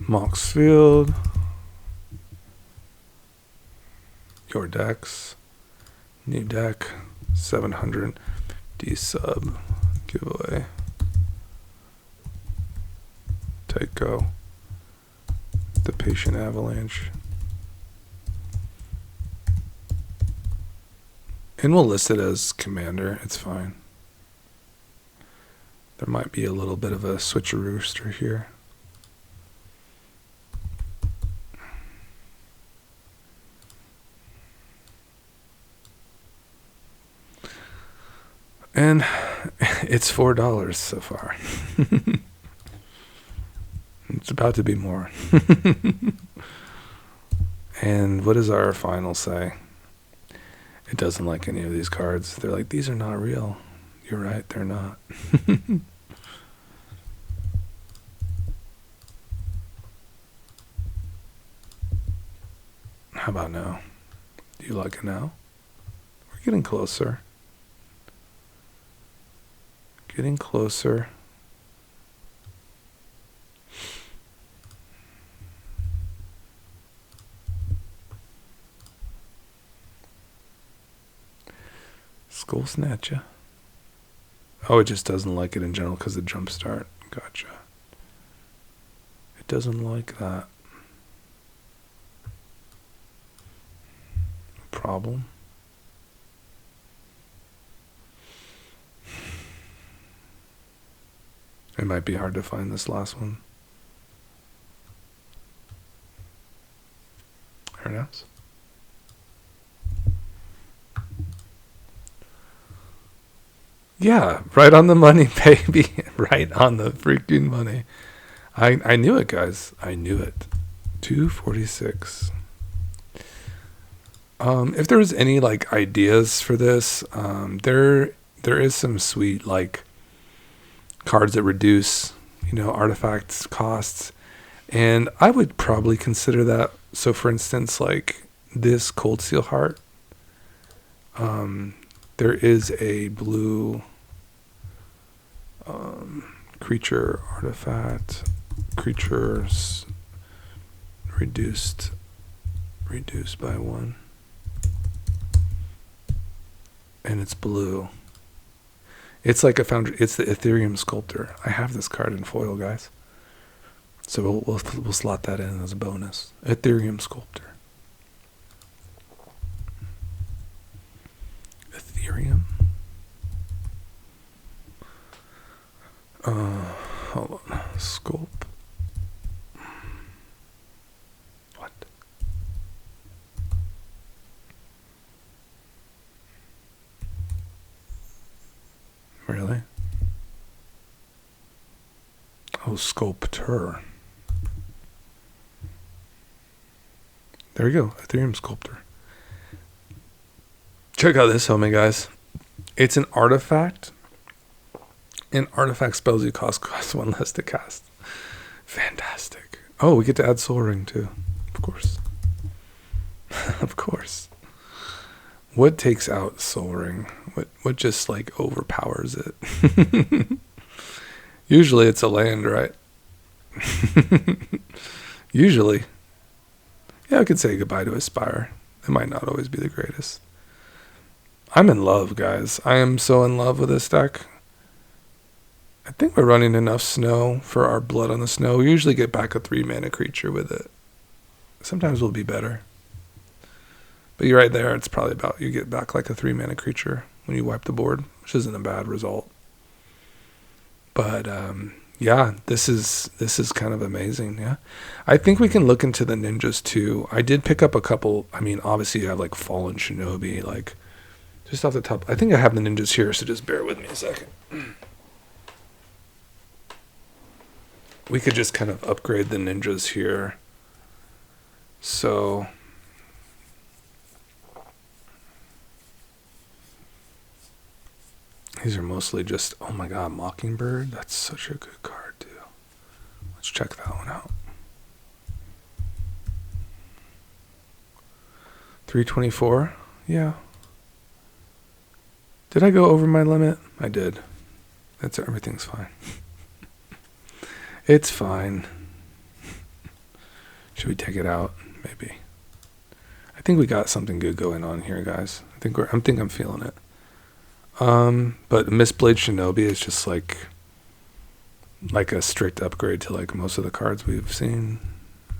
Moxfield. Your decks. New deck. 700. D-sub. Giveaway. Taeko. The Patient Avalanche. And we'll list it as Commander. It's fine. There might be a little bit of a switcherooster here. And it's $4 so far. It's about to be more. And what does our final say? It doesn't like any of these cards. They're like, these are not real. You're right, they're not. How about now? Do you like it now? We're getting closer. Getting closer. Skull Snatcher. Oh, it just doesn't like it in general because of jump start. Gotcha. It doesn't like that. Problem. It might be hard to find this last one. Who knows? Yeah, right on the money, baby. Right on the freaking money. I knew it, guys. I knew it. 246. If there was any like ideas for this, there is some sweet like cards that reduce, artifacts costs, and I would probably consider that. So, for instance, like this Cold Steel Heart, there is a blue creature artifact, creatures reduced by 1. And it's blue. It's like it's the Ethereum Sculptor. I have this card in foil, guys. So we'll slot that in as a bonus. Ethereum Sculptor. Ethereum. Hold on. Sculpt. What? Really? Oh, Sculptor. There you go, Ethereum Sculptor. Check out this homie, guys. It's an artifact. And artifact spells you cost 1 less to cast. Fantastic. Oh, we get to add Soul Ring too. Of course. Of course. What takes out Soul Ring? What just like overpowers it? Usually it's a land, right? Usually. Yeah, I could say goodbye to Aspire. It might not always be the greatest. I'm in love, guys. I am so in love with this deck. I think we're running enough snow for our Blood on the Snow. We usually get back a 3-mana creature with it. Sometimes we'll be better. But you're right there. It's probably about you get back like a 3-mana creature when you wipe the board, which isn't a bad result. But yeah, this is kind of amazing. Yeah, I think we can look into the ninjas too. I did pick up a couple. I mean, obviously you have like Fallen Shinobi, like just off the top. I think I have the ninjas here, so just bear with me a second. We could just kind of upgrade the ninjas here. So these are mostly just, oh my god, Mockingbird. That's such a good card too. Let's check that one out. 324. Yeah. Did I go over my limit? I did. Everything's fine. It's fine. Should we take it out? Maybe. I think we got something good going on here, guys. I think I'm feeling it. But Mistblade Shinobi is just like a strict upgrade to like most of the cards we've seen.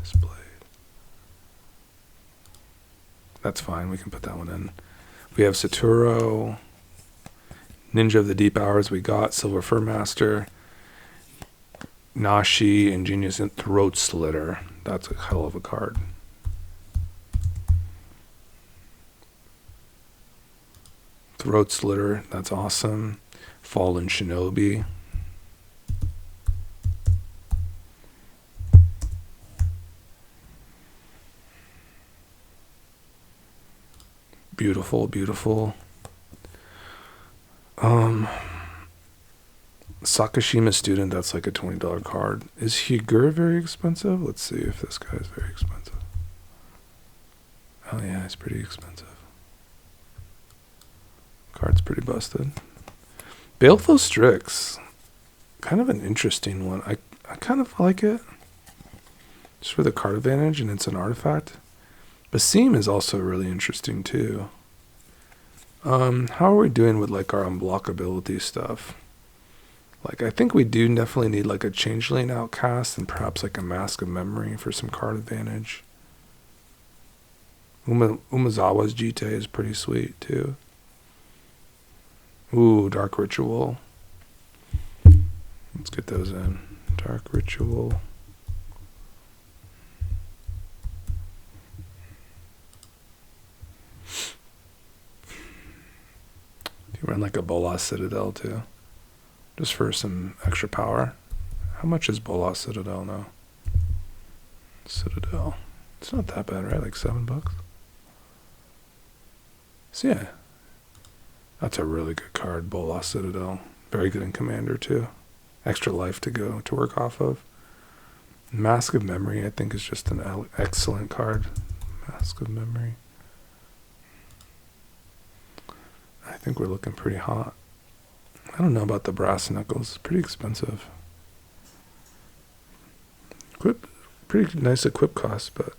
Mistblade. That's fine. We can put that one in. We have Saturo, Ninja of the Deep Hours. We got Silver Fur Master, Nashi, Ingenious, and Throat Slitter. That's a hell of a card. Throat Slitter, that's awesome. Fallen Shinobi. Beautiful, beautiful. Sakashima Student, that's like a $20 card. Is Higur very expensive? Let's see if this guy is very expensive. Oh yeah, he's pretty expensive. Card's pretty busted. Baleful Strix. Kind of an interesting one. I kind of like it. Just for the card advantage, and it's an artifact. Basim is also really interesting too. How are we doing with like our unblockability stuff? Like, I think we do definitely need like a Changeling Outcast and perhaps like a Mask of Memory for some card advantage. Umezawa's Jite is pretty sweet too. Ooh, Dark Ritual. Let's get those in. Dark Ritual. You run like a Bolas Citadel too, just for some extra power. How much is Bolas Citadel now? Citadel. It's not that bad, right? Like $7. So yeah, that's a really good card, Bolas Citadel. Very good in Commander too. Extra life to go to work off of. Mask of Memory, I think, is just an excellent card. Mask of Memory. I think we're looking pretty hot. I don't know about the Brass Knuckles. It's pretty expensive. Pretty nice equip cost, but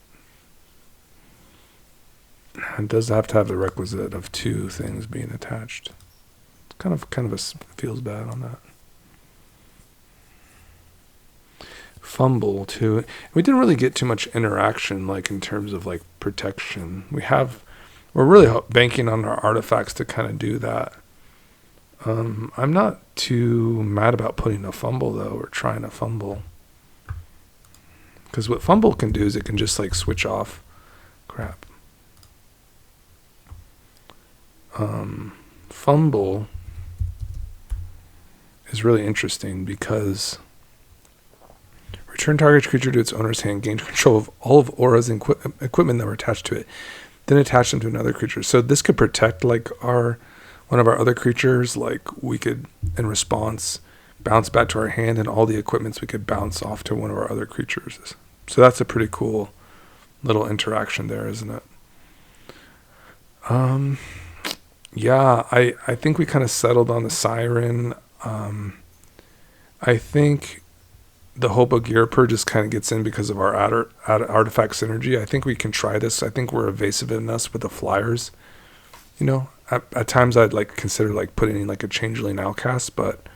it does have to have the requisite of 2 things being attached. It's kind of feels bad on that. Fumble too. We didn't really get too much interaction, like in terms of like protection. We're really banking on our artifacts to kind of do that. I'm not too mad about putting a fumble though, or trying to fumble. Because what fumble can do is it can just like switch off. Crap. Fumble is really interesting because we're Return target creature to its owner's hand. Gain control of all of Aura's equipment that were attached to it. Then attach them to another creature. So this could protect like one of our other creatures. Like we could, in response, bounce back to our hand, and all the equipments we could bounce off to one of our other creatures. So that's a pretty cool little interaction there, isn't it? Yeah, I think we kind of settled on the Siren. I think the Hobo Gearper just kind of gets in because of our artifact synergy. I think we can try this. I think we're evasive enough with the flyers. You know, at times I'd like consider like putting in like a Changeling Outcast, but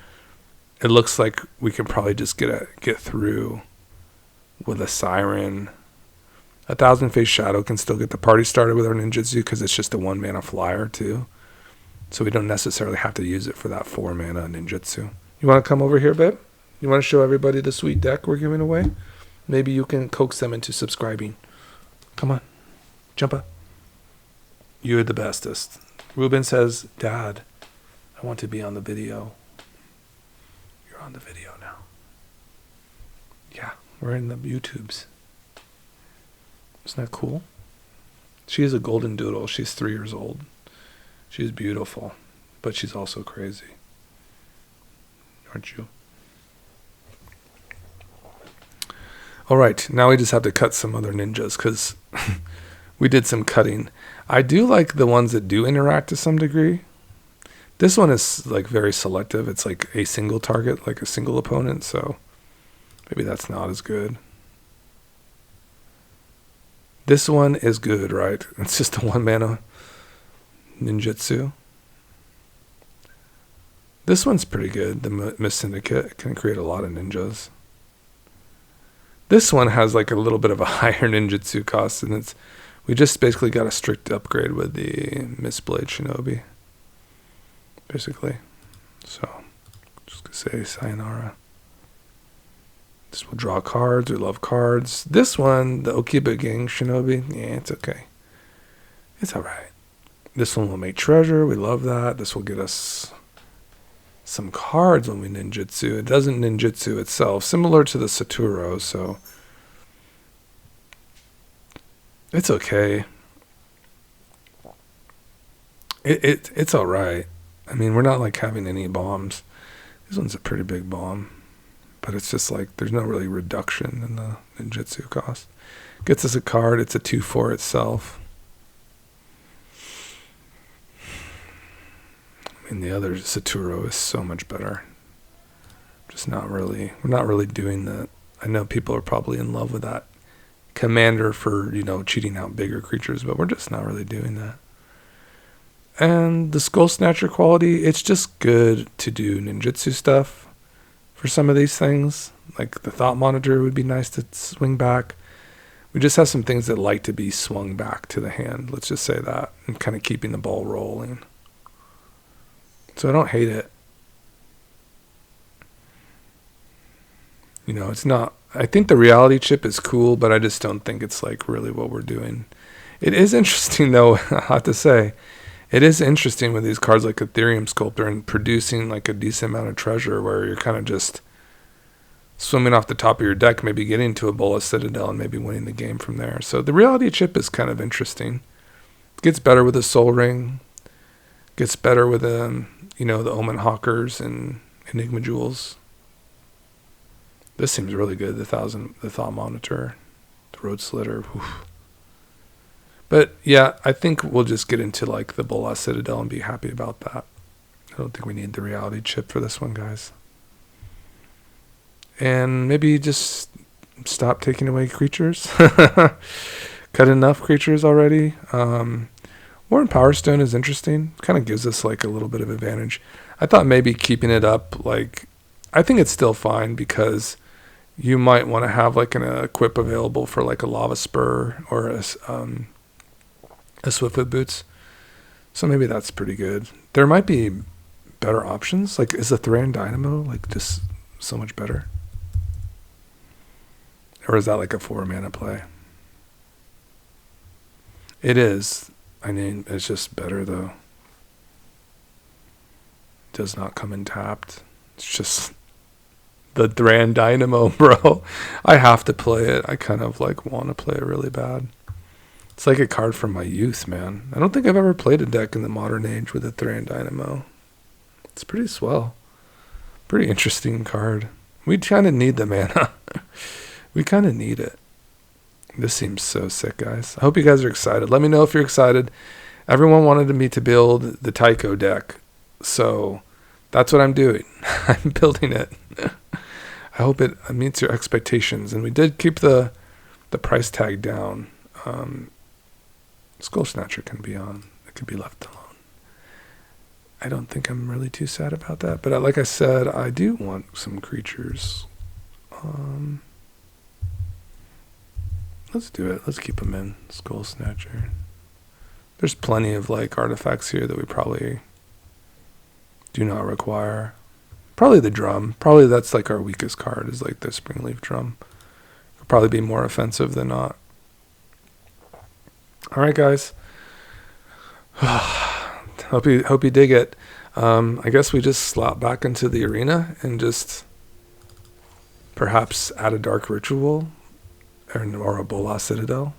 it looks like we can probably just get through with a Siren. 1,000 Face Shadow can still get the party started with our ninjutsu because it's just a 1 mana flyer too. So we don't necessarily have to use it for that 4 mana ninjutsu. You want to come over here, babe? You want to show everybody the sweet deck we're giving away? Maybe you can coax them into subscribing. Come on. Jump up. You're the bestest. Ruben says, Dad, I want to be on the video. You're on the video now. Yeah, we're in the YouTubes. Isn't that cool? She is a golden doodle. She's 3 years old. She's beautiful, but she's also crazy. Aren't you? All right, now we just have to cut some other ninjas because we did some cutting. I do like the ones that do interact to some degree. This one is like very selective. It's like a single target, like a single opponent, so maybe that's not as good. This one is good, right? It's just a 1 mana ninjutsu. This one's pretty good. The Mist Syndicate can create a lot of ninjas. This one has like a little bit of a higher ninjutsu cost, and we just basically got a strict upgrade with the Mistblade Shinobi, basically. So, just gonna say sayonara. This will draw cards. We love cards. This one, the Okiba Gang Shinobi, yeah, it's okay. It's alright. This one will make treasure. We love that. This will get us some cards when we ninjutsu. It doesn't ninjutsu itself, similar to the Saturo, so it's okay. It's alright. I mean, we're not like having any bombs. This one's a pretty big bomb. But it's just like, there's no really reduction in the ninjutsu cost. Gets us a card. It's a 2/4 itself. I mean, the other Saturo is so much better. Just not really, we're not really doing that. I know people are probably in love with that commander for, you know, cheating out bigger creatures, but we're just not really doing that. And the Skull Snatcher quality, it's just good to do ninjutsu stuff. For some of these things, like the Thought Monitor would be nice to swing back. We just have some things that like to be swung back to the hand. Let's just say that. And kind of keeping the ball rolling. So I don't hate it. You know, it's not... I think the reality chip is cool, but I just don't think it's like really what we're doing. It is interesting though, I have to say. It is interesting with these cards like Ethereum Sculptor and producing like a decent amount of treasure where you're kind of just swimming off the top of your deck, maybe getting to a Bola Citadel and maybe winning the game from there. So the reality chip is kind of interesting. Gets better with a Soul Ring. Gets better with you know, the Omen Hawkers and Enigma Jewels. This seems really good. The Thought Monitor, the Road Slitter. Oof. But yeah, I think we'll just get into like the Bola Citadel and be happy about that. I don't think we need the reality chip for this one, guys. And maybe just stop taking away creatures. Cut enough creatures already. Warren Power Stone is interesting. Kind of gives us like a little bit of advantage. I thought maybe keeping it up, like, I think it's still fine because you might want to have like an equip available for like a Lava Spur or a Swiftfoot Boots. So maybe that's pretty good. There might be better options. Like, is the Thran Dynamo like just so much better? Or is that like a 4 mana play? It is. I mean, it's just better though. It does not come in tapped. It's just The Thran Dynamo, bro. I have to play it. I kind of like want to play it really bad. It's like a card from my youth, man. I don't think I've ever played a deck in the modern age with a Thran Dynamo. It's pretty swell. Pretty interesting card. We kind of need the mana. We kind of need it. This seems so sick, guys. I hope you guys are excited. Let me know if you're excited. Everyone wanted me to build the Taeko deck, so that's what I'm doing. I'm building it. I hope it meets your expectations. And we did keep the price tag down. Skull Snatcher can be on. It can be left alone. I don't think I'm really too sad about that. But like I said, I do want some creatures. Let's do it. Let's keep them in. Skull Snatcher. There's plenty of like artifacts here that we probably do not require. Probably the drum. Probably that's like our weakest card is like the Springleaf Drum. It'll probably be more offensive than not. All right, guys. Hope you dig it. I guess we just slot back into the arena and just perhaps add a Dark Ritual or a Bola Citadel.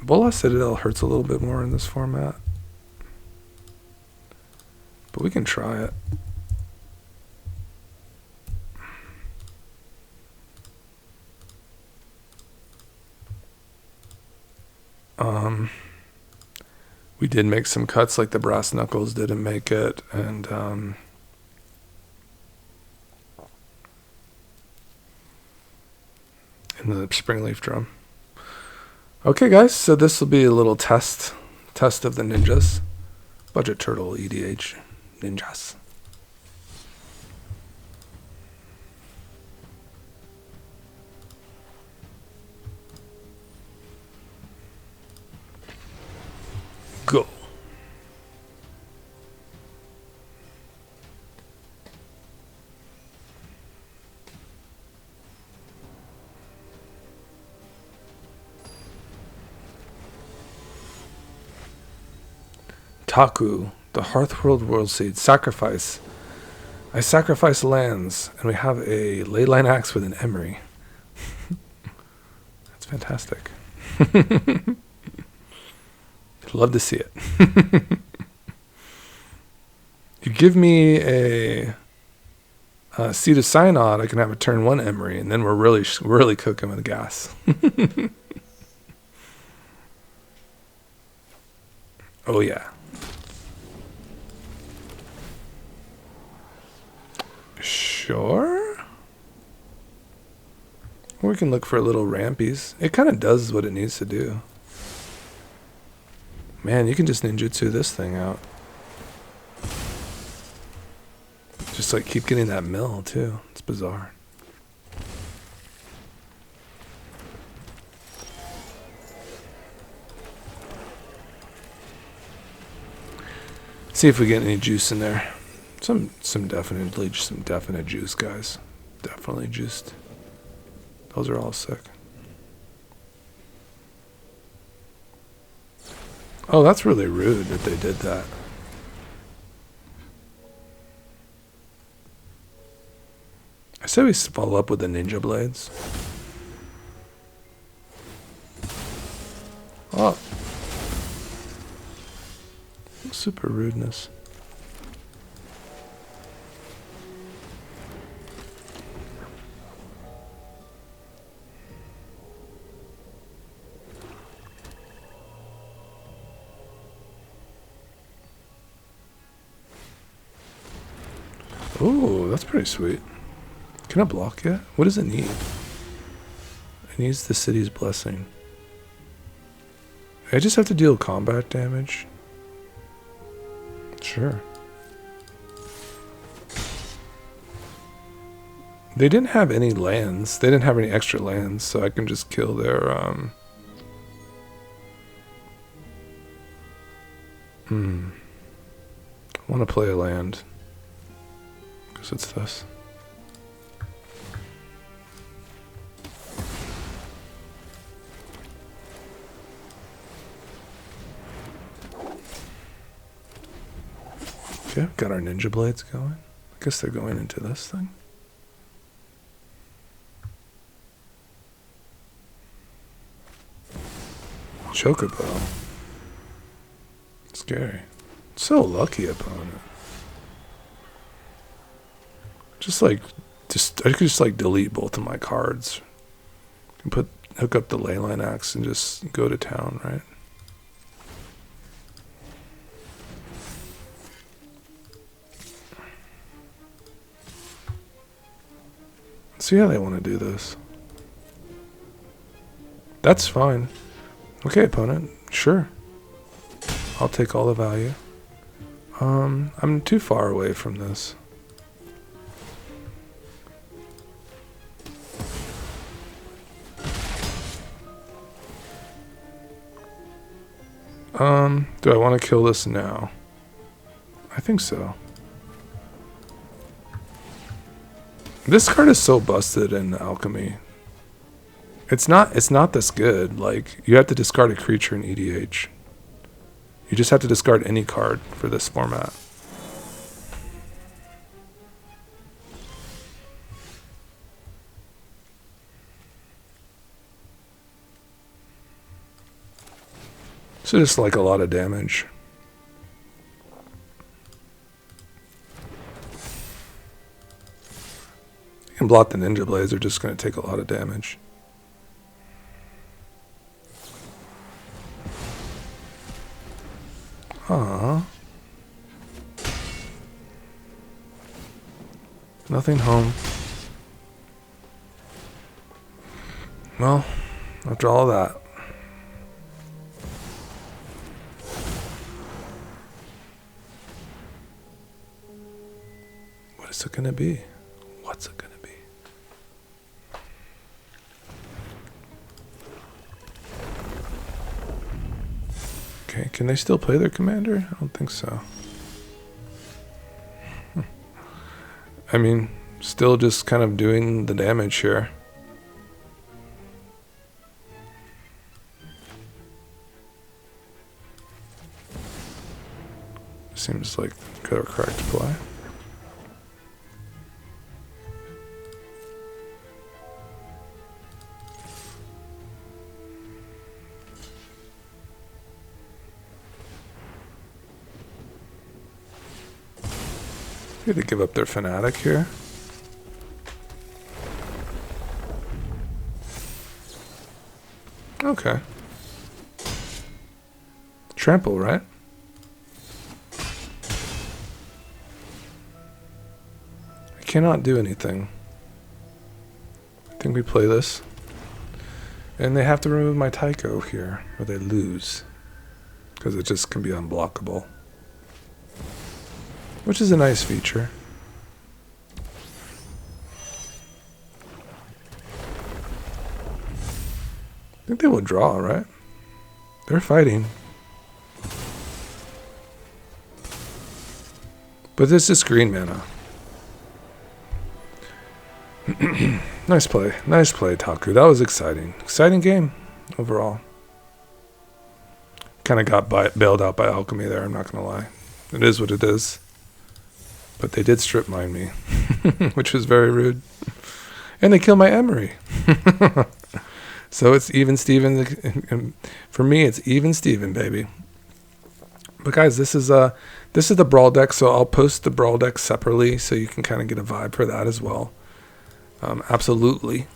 Bola Citadel hurts a little bit more in this format, but we can try it. We did make some cuts, like the Brass Knuckles didn't make it, and the Springleaf Drum. Okay, guys, so this will be a little test of the ninjas. Budget Turtle EDH ninjas. Go. Taeko, the Hearthworld World Seed. Sacrifice. I sacrifice lands, and we have a Leyline Axe with an Emery. That's fantastic. Love to see it. You give me a Seed of Synod, I can have a turn 1 Emery, and then we're really cooking with gas. Oh yeah. Sure. Or we can look for little rampies. It kind of does what it needs to do. Man, you can just ninjutsu this thing out. Just like keep getting that mill too. It's bizarre. See if we get any juice in there. Some definite juice, guys. Definitely juiced. Those are all sick. Oh, that's really rude that they did that. I say we follow up with the Ninja Blades. Oh. Super rudeness. Ooh, that's pretty sweet. Can I block yet? What does it need? It needs the city's blessing. I just have to deal combat damage. Sure. They didn't have any lands. They didn't have any extra lands, so I can just kill their I want to play a land. Because it's this. Okay, got our Ninja Blades going. I guess they're going into this thing. Chocobo. Scary. So lucky opponent. I could just like delete both of my cards and hook up the Leyline Axe and just go to town, right? See how they want to do this. That's fine. Okay, opponent. Sure. I'll take all the value. I'm too far away from this. Do I want to kill this now? I think so. This card is so busted in Alchemy. It's not this good. Like, you have to discard a creature in EDH. You just have to discard any card for this format. So just like a lot of damage. You can block the Ninja Blades, they're just going to take a lot of damage. Aww. Nothing home. Well, after all that. What is it going to be? What's it going to be? Okay, can they still play their commander? I don't think so. I mean, still just kind of doing the damage here. Seems like the correct play. Maybe they give up their Fanatic here. Okay. Trample, right? I cannot do anything. I think we play this. And they have to remove my Taeko here, or they lose. Because it just can be unblockable. Which is a nice feature. I think they will draw, right? They're fighting. But this is green mana. Nice play. Nice play, Taku. That was exciting. Exciting game overall. Kind of got bailed out by Alchemy there, I'm not going to lie. It is what it is. But they did strip mine me, which was very rude. And they killed my Emery. So it's even Steven. For me, it's even Steven, baby. But guys, this is the Brawl Deck, so I'll post the Brawl Deck separately so you can kind of get a vibe for that as well. Absolutely,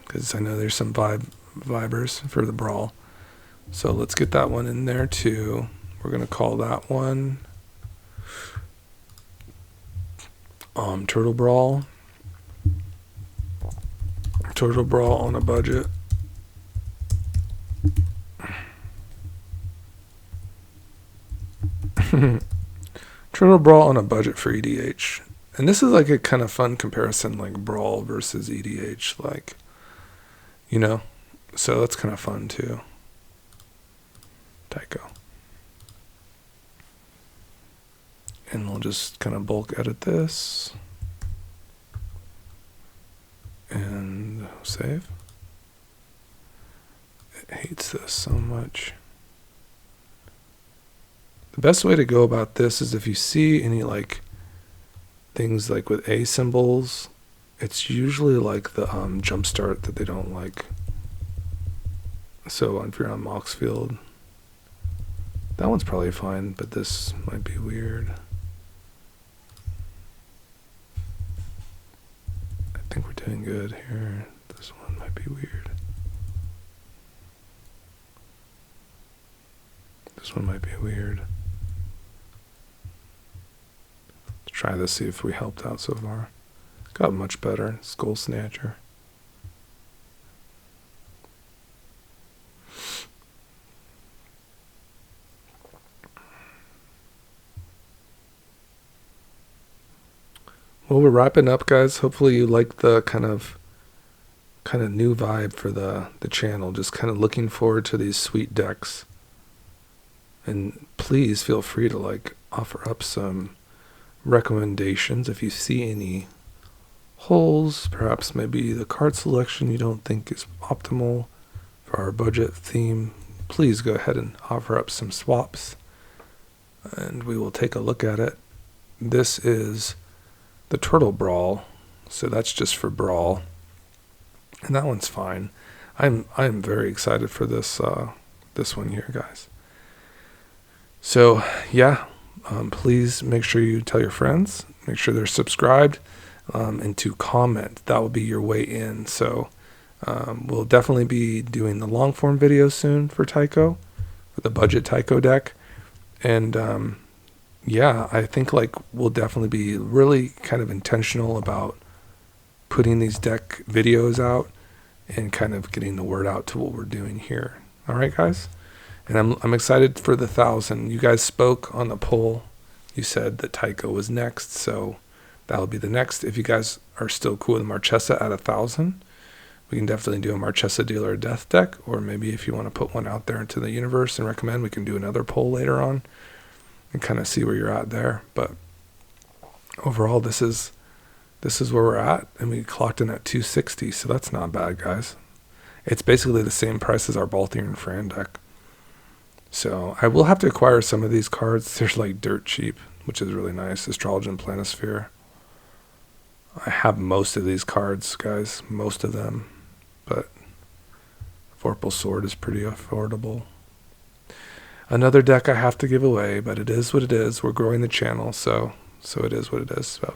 because I know there's some vibers for the Brawl. So let's get that one in there too. We're going to call that one Turtle Brawl. Turtle Brawl on a budget. Turtle Brawl on a budget for EDH. And this is like a kind of fun comparison, like Brawl versus EDH, like, you know, so that's kind of fun too. Taeko. And we'll just kind of bulk edit this. And save. It hates this so much. The best way to go about this is if you see any like things like with A symbols, it's usually like the jump start that they don't like. So if you're on Moxfield, That one's probably fine, but this might be weird. I think we're doing good here. This one might be weird. This one might be weird. Let's try this, see if we helped out so far. Got much better. Skull Snatcher. Well, we're wrapping up, guys. Hopefully you like the kind of new vibe for the channel. Just kind of looking forward to these sweet decks. And please feel free to like offer up some recommendations if you see any holes, perhaps maybe the card selection you don't think is optimal for our budget theme. Please go ahead and offer up some swaps and we will take a look at it. This is the Turtle Brawl, so that's just for Brawl, and that one's fine. I'm very excited for this this one here, guys. So yeah, please make sure you tell your friends, make sure they're subscribed, and to comment. That will be your way in. So we'll definitely be doing the long form video soon for Taeko, for the budget Taeko deck, and yeah, I think like we'll definitely be really kind of intentional about putting these deck videos out and kind of getting the word out to what we're doing here. All right, guys. And I'm excited for the 1,000. You guys spoke on the poll. You said that Taeko was next, so that'll be the next. If you guys are still cool with Marchesa at 1,000, we can definitely do a Marchesa Dealer of Death deck, or maybe if you want to put one out there into the universe and recommend, we can do another poll later on and kind of see where you're at there. But overall, this is where we're at, and we clocked in at 260, so that's not bad, guys. It's basically the same price as our Balthier and Fran deck. So I will have to acquire some of these cards. They're like dirt cheap, which is really nice. Astrology and Planisphere. I have most of these cards, guys, most of them, but Vorpal Sword is pretty affordable. Another deck I have to give away, but it is what it is. We're growing the channel, so it is what it is. So